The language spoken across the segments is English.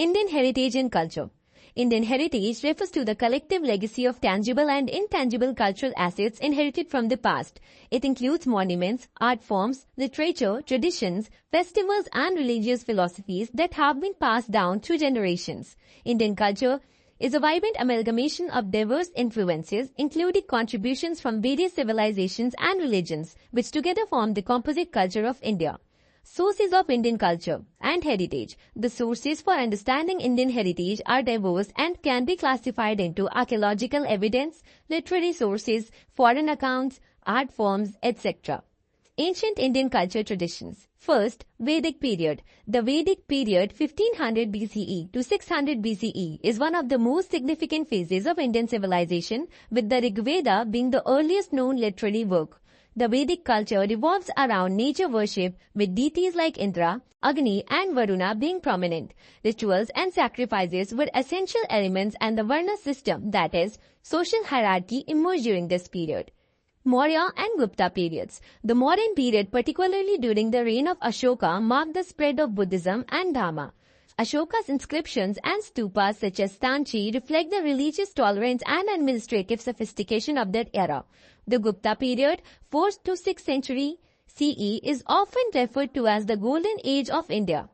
Indian heritage and culture. Indian heritage refers to the collective legacy of tangible and intangible cultural assets inherited from the past. It includes monuments, art forms, literature, traditions, festivals, and religious philosophies that have been passed down through generations. Indian culture is a vibrant amalgamation of diverse influences, including contributions from various civilizations and religions, which together form the composite culture of India. Sources of Indian culture and heritage. The sources for understanding Indian heritage are diverse and can be classified into archaeological evidence, literary sources, foreign accounts, art forms, etc. Ancient Indian culture traditions. First, Vedic period. The Vedic period 1500 BCE to 600 BCE is one of the most significant phases of Indian civilization, with the Rig Veda being the earliest known literary work. The Vedic culture revolves around nature worship, with deities like Indra, Agni and Varuna being prominent. Rituals and sacrifices were essential elements, and the Varna system, that is, social hierarchy, emerged during this period. Maurya and Gupta periods. The Mauryan period, particularly during the reign of Ashoka, marked the spread of Buddhism and Dharma. Ashoka's inscriptions and stupas such as Stanchi reflect the religious tolerance and administrative sophistication of that era. The Gupta period, 4th to 6th century CE, is often referred to as the Golden Age of India.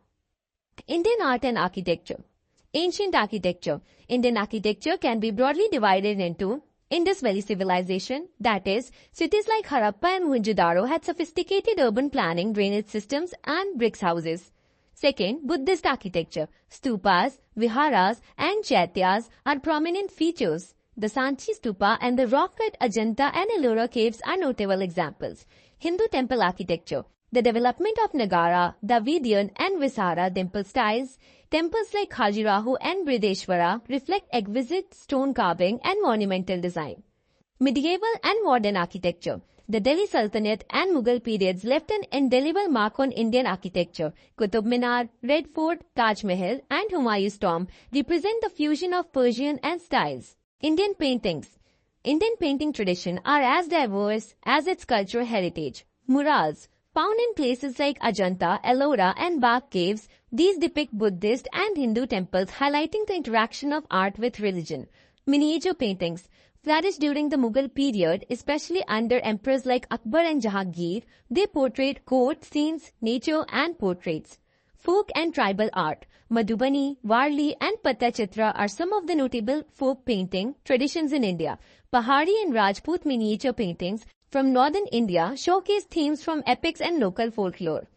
Indian art and architecture. Ancient architecture. Indian architecture can be broadly divided into Indus Valley civilization, that is, cities like Harappa and Mohenjo-daro had sophisticated urban planning, drainage systems, and bricks houses. Second, Buddhist architecture. Stupas, viharas, and chaityas are prominent features. The Sanchi Stupa and the rock-cut Ajanta and Ellora caves are notable examples. Hindu temple architecture. The development of Nagara, Dravidian, and Visara temple styles. Temples like Khajuraho and Brideshwara reflect exquisite stone carving and monumental design. Medieval and modern architecture. The Delhi Sultanate and Mughal periods left an indelible mark on Indian architecture. Qutub Minar, Red Fort, Taj Mahal, and Humayun's tomb represent the fusion of Persian and styles. Indian paintings. Indian painting tradition are as diverse as its cultural heritage. Murals. Found in places like Ajanta, Ellora, and Bagh caves, these depict Buddhist and Hindu temples, highlighting the interaction of art with religion. Miniature paintings flourished during the Mughal period, especially under emperors like Akbar and Jahangir. They portrayed court scenes, nature, and portraits. Folk and tribal art. Madhubani, Warli, and Pattachitra are some of the notable folk painting traditions in India. Pahari and Rajput miniature paintings from northern India showcase themes from epics and local folklore.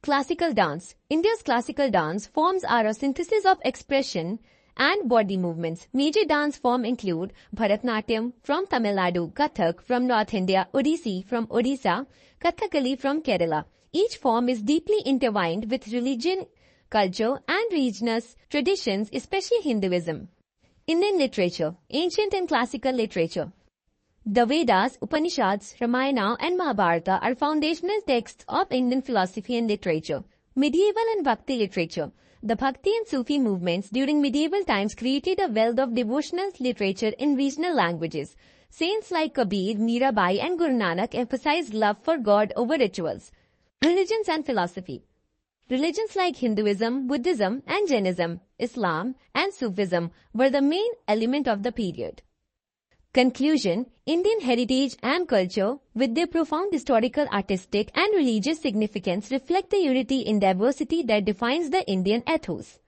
Classical dance. India's classical dance forms are a synthesis of expression and body movements. Major dance forms include Bharatnatyam from Tamil Nadu, Kathak from North India, Odissi from Odisha, Kathakali from Kerala. Each form is deeply intertwined with religion, culture, and regional traditions, especially Hinduism. Indian literature. Ancient and classical literature. The Vedas, Upanishads, Ramayana, and Mahabharata are foundational texts of Indian philosophy and literature. Medieval and Bhakti literature. The Bhakti and Sufi movements during medieval times created a wealth of devotional literature in regional languages. Saints like Kabir, Mirabai, and Guru Nanak emphasized love for God over rituals. Religions and philosophy. Religions like Hinduism, Buddhism, and Jainism, Islam, and Sufism were the main element of the period. Conclusion. Indian heritage and culture, with their profound historical, artistic, and religious significance, reflect the unity in diversity that defines the Indian ethos.